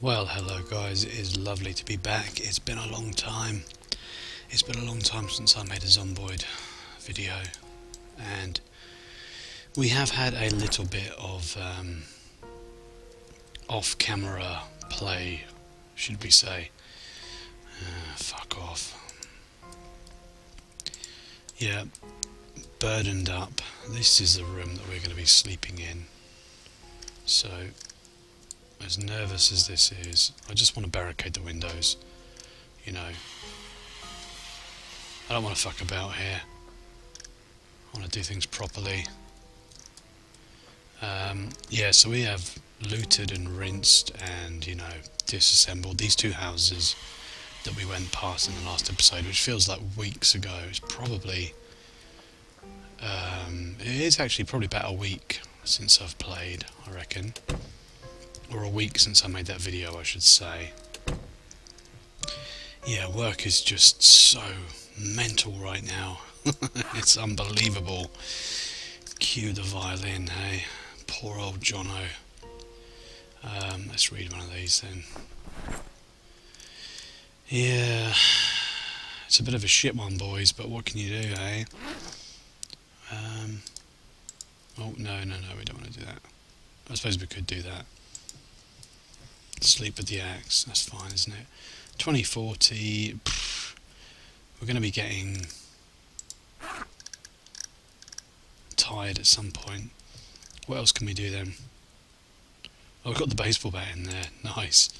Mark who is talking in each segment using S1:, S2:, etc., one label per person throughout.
S1: Well, hello guys, it is lovely to be back. It's been a long time. It's been a long time since I made a Zomboid video, and we have had a little bit of off-camera play, should we say. Fuck off. Yeah, burdened up. This is the room that we're going to be sleeping in. So, as nervous as this is, I just want to barricade the windows, you know. I don't want to fuck about here. I want to do things properly. Yeah, so we have looted and rinsed and, you know, disassembled these two houses that we went past in the last episode, which feels like weeks ago. It's probably, it is actually probably about a week since I've played, I reckon. Or a week since I made that video, I should say. Yeah, work is just so mental right now. It's unbelievable. Cue the violin, hey? Poor old Jonno. Let's read one of these then. Yeah, it's a bit of a shit one, boys, but what can you do, eh? Oh, no, we don't want to do that. I suppose we could do that. Sleep with the axe, that's fine, isn't it? s8e40, we're going to be getting tired at some point. What else can we do then? Oh, we've got the baseball bat in there, nice.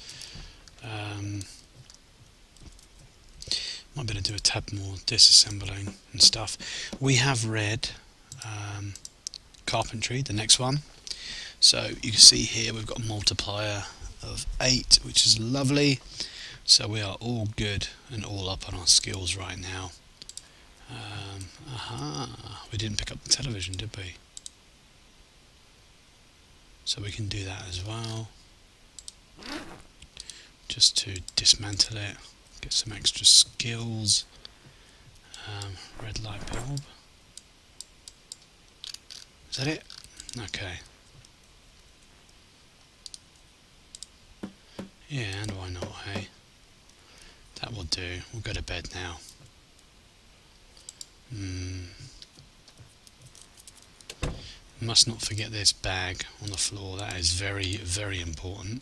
S1: Might be able to do a tad more disassembling and stuff. We have read carpentry, the next one. So you can see here we've got a multiplier of 8, which is lovely. So we are all good and all up on our skills right now. We didn't pick up the television, did we? So we can do that as well, just to dismantle it, get some extra skills. Red light bulb. Is that it? Okay. Yeah, and why not, hey? That will do. We'll go to bed now. Must not forget this bag on the floor. That is very, very important.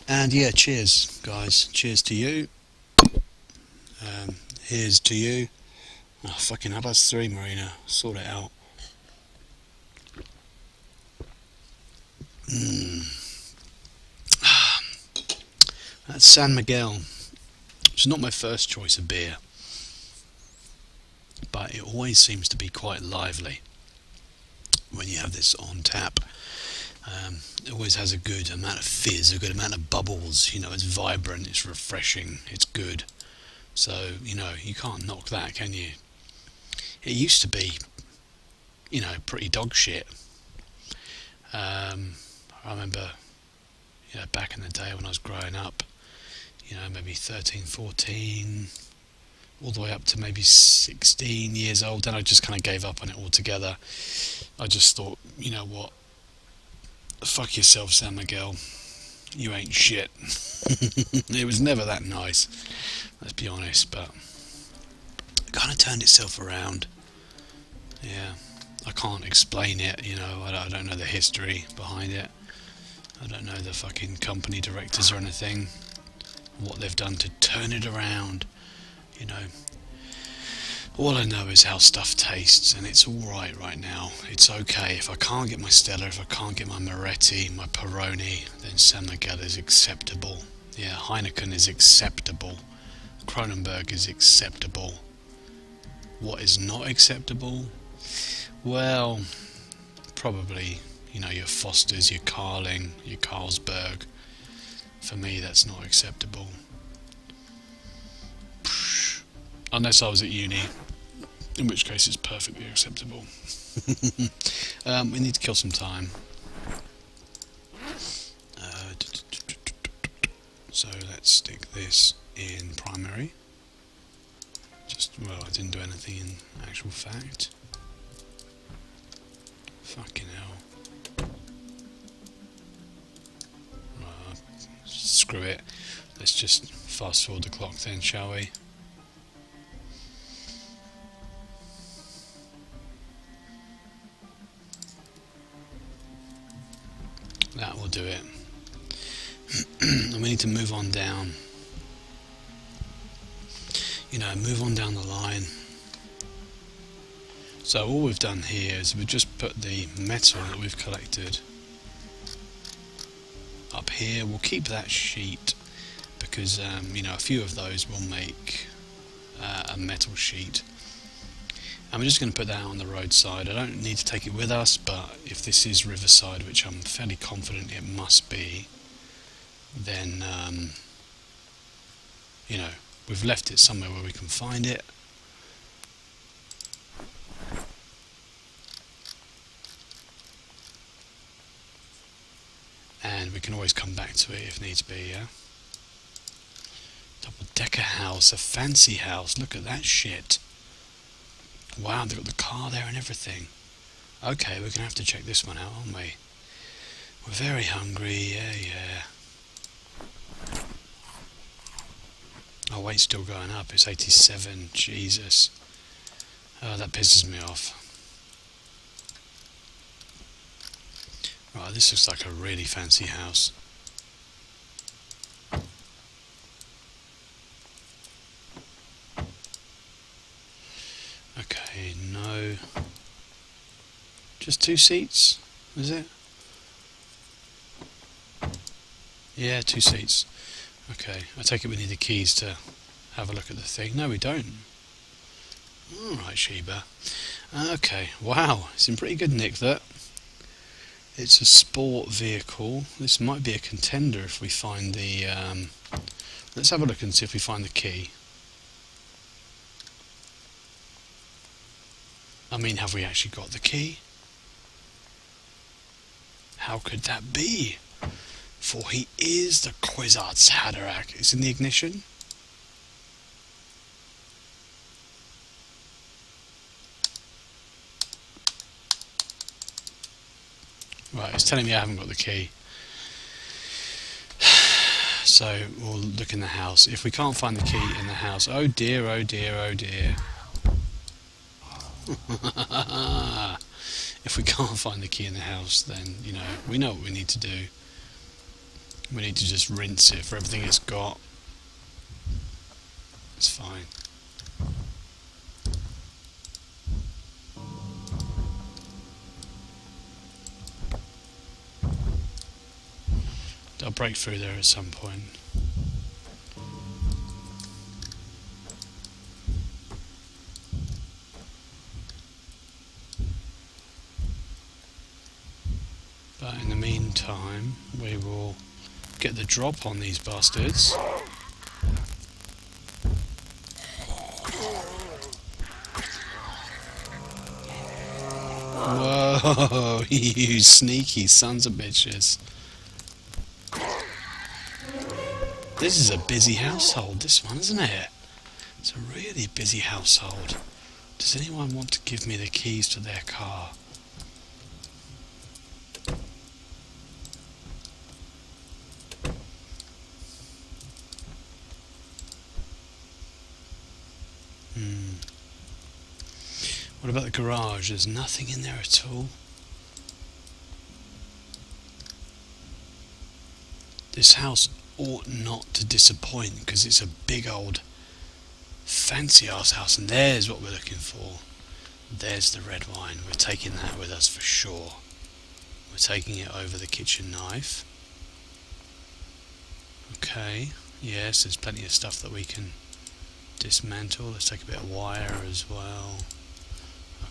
S1: And yeah, cheers, guys. Cheers to you. Here's to you. Oh, fucking hell, that's 3, Marina. Sort it out. That's San Miguel. It's not my first choice of beer, but it always seems to be quite lively when you have this on tap. It always has a good amount of fizz, a good amount of bubbles, you know, it's vibrant, it's refreshing, it's good. So, you know, you can't knock that, can you? It used to be, you know, pretty dog shit. I remember, you know, back in the day when I was growing up, you know, maybe 13, 14, all the way up to maybe 16 years old, then I just kind of gave up on it altogether. I just thought, you know what, fuck yourself, San Miguel, you ain't shit. It was never that nice, let's be honest, but it kind of turned itself around. Yeah, I can't explain it, you know, I don't know the history behind it. I don't know the fucking company directors or anything, what they've done to turn it around, you know. All I know is how stuff tastes, and it's alright right now. It's okay. If I can't get my Stella, if I can't get my Moretti, my Peroni, then San Miguel is acceptable. Yeah, Heineken is acceptable. Kronenberg is acceptable. What is not acceptable? Well, probably, you know, your Fosters, your Carling, your Carlsberg. For me, that's not acceptable. Unless I was at uni, in which case it's perfectly acceptable. We need to kill some time. So let's stick this in primary. Well, I didn't do anything in actual fact. Fucking hell. screw it. Let's just fast forward the clock then, shall we? That will do it. And we need to move on down. You know, move on down the line. So all we've done here is we've just put the metal that we've collected up here. We'll keep that sheet because you know, a few of those will make a metal sheet. And we're just going to put that on the roadside. I don't need to take it with us, but if this is riverside, which I'm fairly confident it must be, then you know, we've left it somewhere where we can find it. And we can always come back to it if needs be, yeah? Double-decker house, a fancy house. Look at that shit. Wow, they've got the car there and everything. Okay, we're going to have to check this one out, aren't we? We're very hungry, yeah. Oh, weight's still going up. It's 87. Jesus. Oh, that pisses me off. Right, this looks like a really fancy house. Okay, no. Just 2 seats, is it? Yeah, 2 seats. Okay, I take it we need the keys to have a look at the thing. No, we don't. Alright, Sheba. Okay, wow, it's in pretty good nick, that. It's a sport vehicle. This might be a contender if we find the... let's have a look and see if we find the key. I mean, have we actually got the key? How could that be? For he is the Kwisatz Haderach. It's in the ignition. Right, it's telling me I haven't got the key. So we'll look in the house. If we can't find the key in the house, oh dear, oh dear, oh dear. If we can't find the key in the house, then, you know what we need to do. We need to just rinse it for everything it's got. It's fine. I'll break through there at some point. But in the meantime, we will get the drop on these bastards. Whoa, you sneaky sons of bitches. This is a busy household, this one, isn't it? It's a really busy household. Does anyone want to give me the keys to their car? What about the garage? There's nothing in there at all. This house ought not to disappoint because it's a big old fancy ass house, and there's what we're looking for. There's the red wine. We're taking that with us for sure. We're taking it over the kitchen knife. Okay, yes, there's plenty of stuff that we can dismantle. Let's take a bit of wire as well.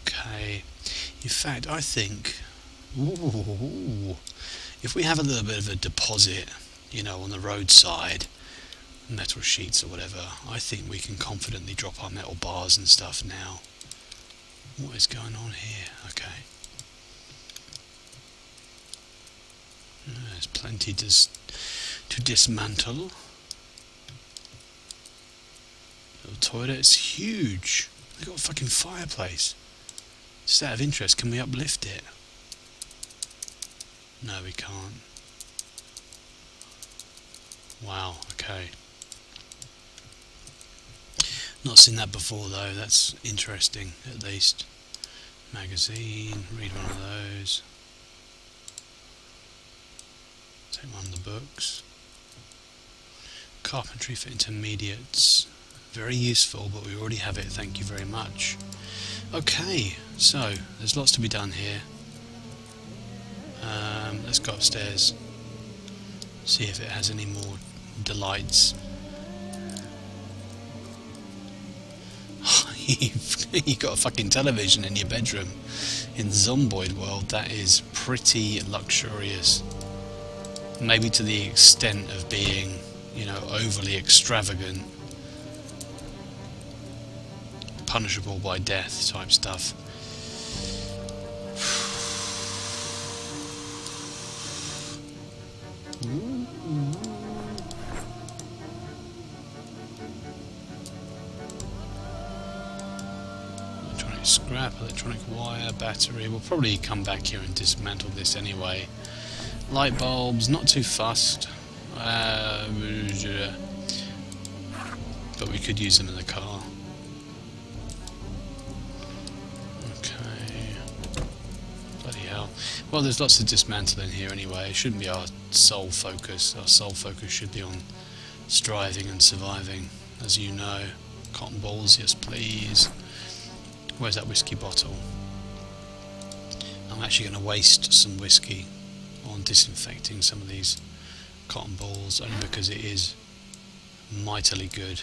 S1: Okay, in fact I think if we have a little bit of a deposit, on the roadside, metal sheets or whatever, I think we can confidently drop our metal bars and stuff now. What is going on here? Okay. There's plenty to dismantle. Little toilet, it's huge. They've got a fucking fireplace. Just out of interest, can we uplift it? No, we can't. Wow, okay. Not seen that before though, that's interesting at least. Magazine, read one of those. Take one of the books. Carpentry for intermediates. Very useful, but we already have it, thank you very much. Okay, so there's lots to be done here. Let's go upstairs, see if it has any more delights. You've got a fucking television in your bedroom. In Zomboid world, that is pretty luxurious. Maybe to the extent of being, overly extravagant, punishable by death type stuff. Electronic scrap, electronic wire, battery. We'll probably come back here and dismantle this anyway. Light bulbs, not too fussed. But we could use them in the car. Okay. Bloody hell. Well, there's lots of dismantling here anyway. It shouldn't be our sole focus. Our sole focus should be on striving and surviving, as you know. Cotton balls, yes please. Where's that whiskey bottle? I'm actually going to waste some whiskey on disinfecting some of these cotton balls, only because it is mightily good.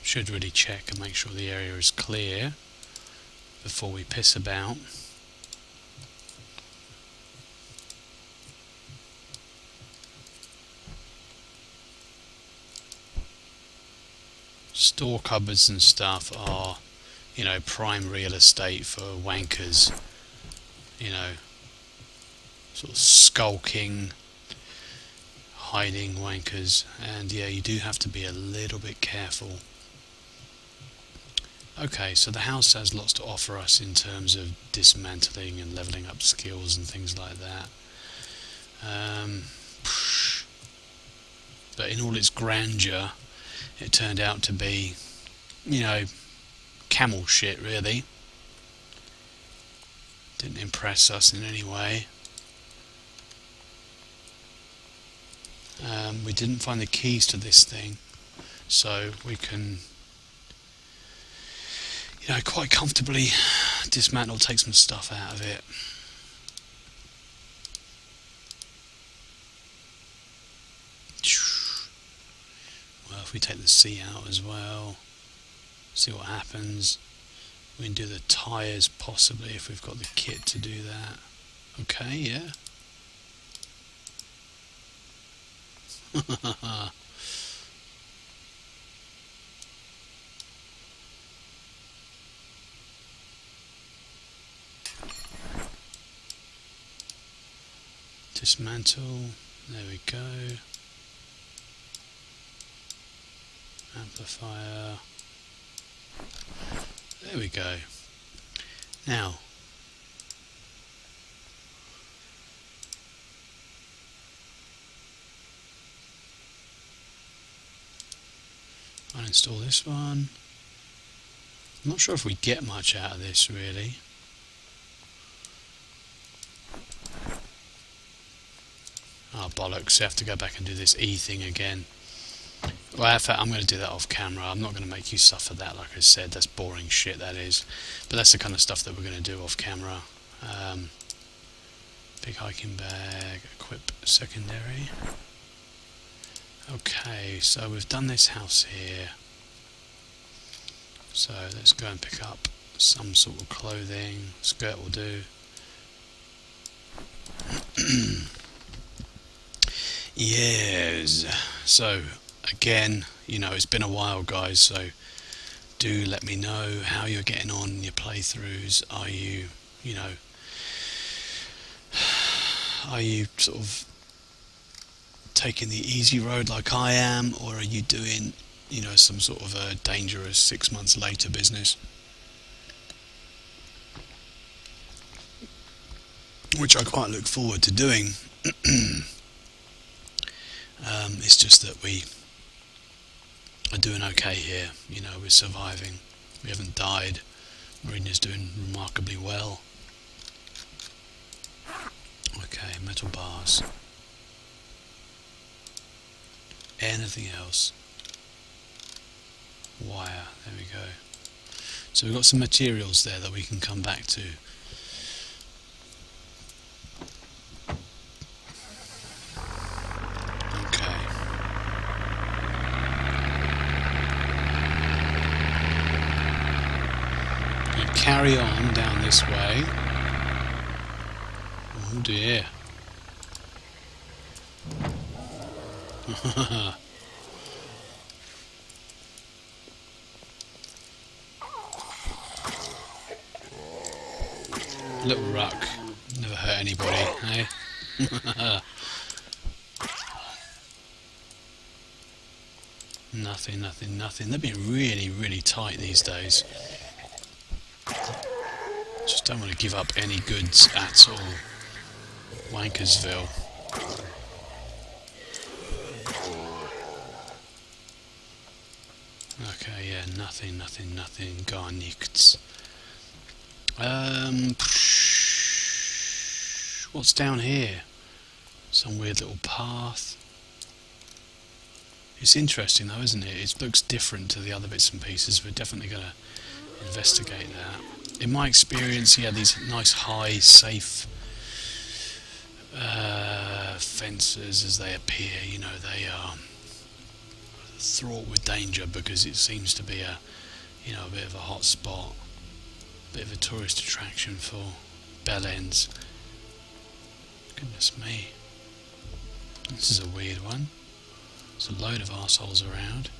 S1: Should really check and make sure the area is clear before we piss about. Store cupboards and stuff are, prime real estate for wankers, sort of skulking, hiding wankers, and yeah, you do have to be a little bit careful. Okay, so the house has lots to offer us in terms of dismantling and levelling up skills and things like that. But in all its grandeur, it turned out to be, camel shit really. Didn't impress us in any way. We didn't find the keys to this thing, so we can, quite comfortably dismantle, take some stuff out of it. Well, if we take the seat out as well, see what happens. We can do the tyres possibly if we've got the kit to do that. Okay, yeah. Dismantle, there we go. Amplifier, there we go. Now, uninstall this one. I'm not sure if we get much out of this really. Oh bollocks, I have to go back and do this E thing again. Well, in fact, I'm going to do that off camera. I'm not going to make you suffer that, like I said. That's boring shit, that is. But that's the kind of stuff that we're going to do off camera. Big hiking bag, equip secondary. Okay, so we've done this house here. So let's go and pick up some sort of clothing. Skirt will do. Yes. So again, it's been a while, guys, so do let me know how you're getting on in your playthroughs. Are you sort of taking the easy road like I am, or are you doing, some sort of a dangerous 6 months later business? which I quite look forward to doing. It's just that we are doing okay here. You know, we're surviving. We haven't died. Marina's doing remarkably well. Okay, metal bars. Anything else? Wire. There we go. So we've got some materials there that we can come back to. Okay. We carry on down this way. Oh dear. Little ruck. Never hurt anybody, eh? Nothing, nothing, nothing. They've been really, really tight these days. Just don't want to give up any goods at all. Wankersville. Okay, yeah, nothing, nothing, nothing. Gar nichts. What's down here? Some weird little path. It's interesting though, isn't it? It looks different to the other bits and pieces. We're definitely going to investigate that. In my experience, yeah, these nice high, safe fences as they appear, you know, they are fraught with danger because it seems to be a bit of a hot spot, a bit of a tourist attraction for bell ends. Goodness me, this is a weird one. There's a load of arseholes around.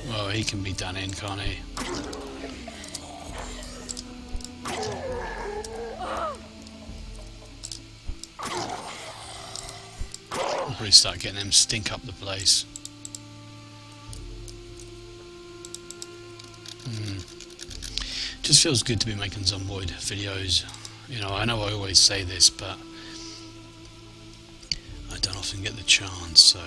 S1: Well, he can be done in, can't he? I'll probably start getting them stink up the place. Just feels good to be making Zomboid videos. You know I always say this, but I don't often get the chance, so...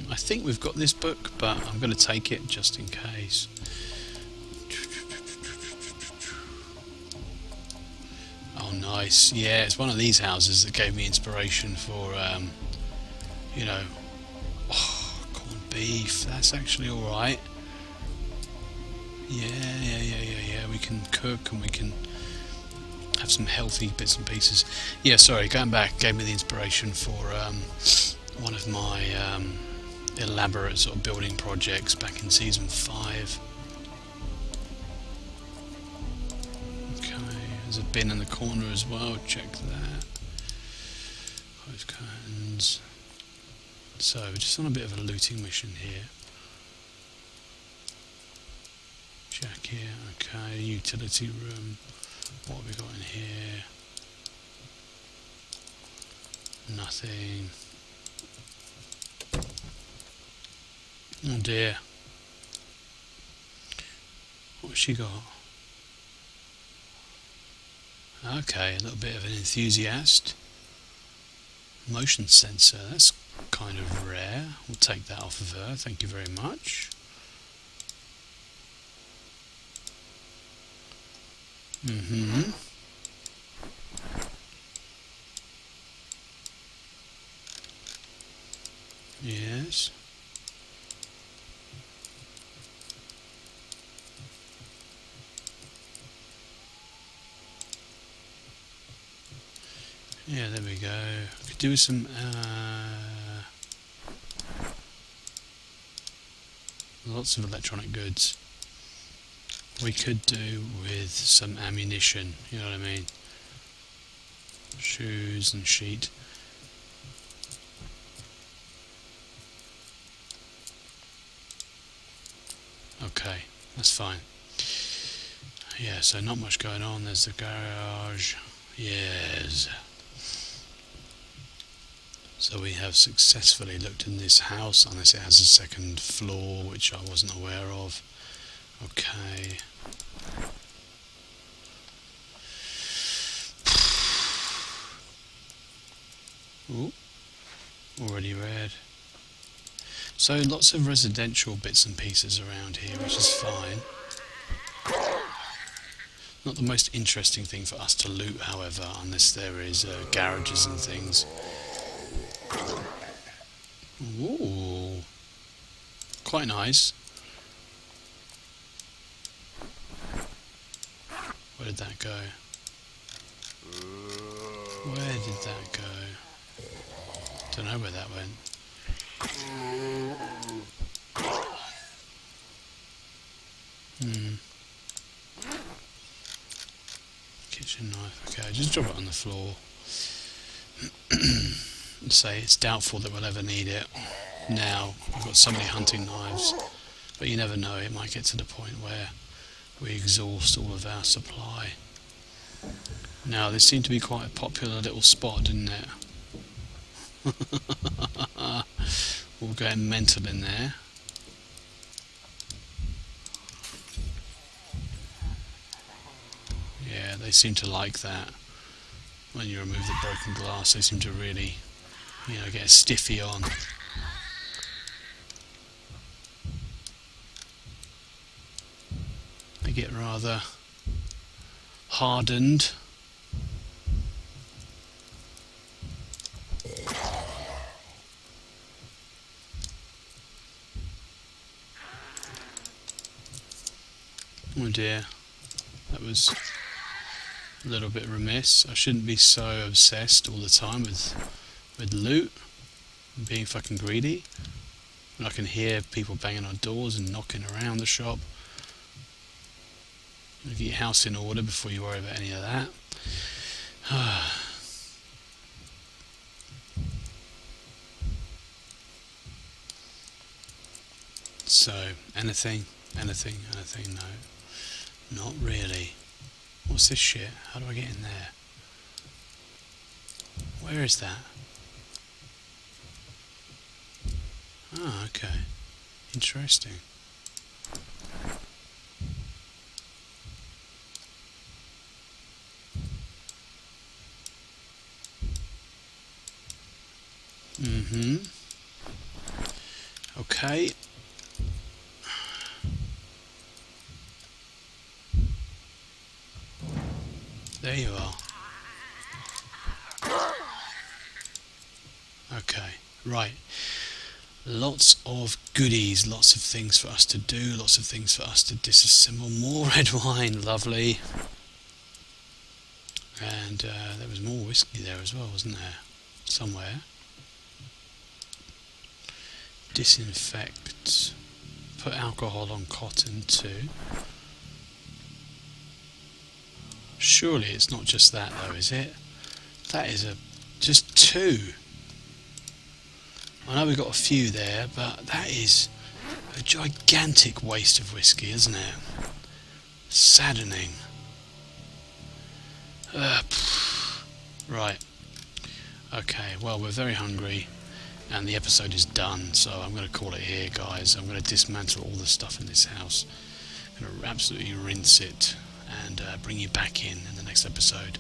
S1: I think we've got this book, but I'm going to take it just in case. Oh, nice. Yeah, it's one of these houses that gave me inspiration for, corned beef. That's actually alright. Yeah. We can cook and we can have some healthy bits and pieces. Yeah, sorry, going back, gave me the inspiration for one of my elaborate sort of building projects back in season 5. Okay, there's a bin in the corner as well, check that. Close curtains. So, we're just on a bit of a looting mission here. Check here, okay, utility room. What have we got in here? Nothing. Oh dear. What's she got? Okay, a little bit of an enthusiast. Motion sensor, that's kind of rare. We'll take that off of her, thank you very much. Yes. Yeah, there we go. Could do with some lots of electronic goods. we could do with some ammunition, you know what I mean? Shoes and sheet. Okay, that's fine. Yeah, so not much going on. There's the garage. Yes. So we have successfully looked in this house, unless it has a second floor, which I wasn't aware of. Okay. Ooh, already read. So lots of residential bits and pieces around here, which is fine. Not the most interesting thing for us to loot, however, unless there is garages and things. Ooh, quite nice. Where did that go? Where did that go? Don't know where that went. Kitchen knife. Okay, just drop it on the floor. Say it's doubtful that we'll ever need it. Now we've got so many hunting knives, but you never know. It might get to the point where we exhaust all of our supply. Now this seemed to be quite a popular little spot, didn't it? All going mental in there. Yeah, they seem to like that. When you remove the broken glass, they seem to really, get a stiffy on. They get rather hardened. Oh dear, that was a little bit remiss. I shouldn't be so obsessed all the time with loot and being fucking greedy. And I can hear people banging on doors and knocking around the shop. Get your house in order before you worry about any of that. So, anything, no. Not really. What's this shit? How do I get in there? Where is that? Oh, okay. Interesting. Okay. There you are. Okay, right. Lots of goodies, lots of things for us to do, lots of things for us to disassemble. More red wine, lovely. And there was more whiskey there as well, wasn't there? Somewhere. Disinfect. Put alcohol on cotton too. Surely it's not just that though, is it? That is just two. I know we've got a few there, but that is a gigantic waste of whiskey, isn't it? Saddening. Right. Okay, well, we're very hungry, and the episode is done, so I'm going to call it here, guys. I'm going to dismantle all the stuff in this house. I'm going to absolutely rinse it, and bring you back in the next episode.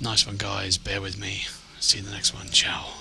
S1: Nice one, guys. Bear with me. See you in the next one. Ciao.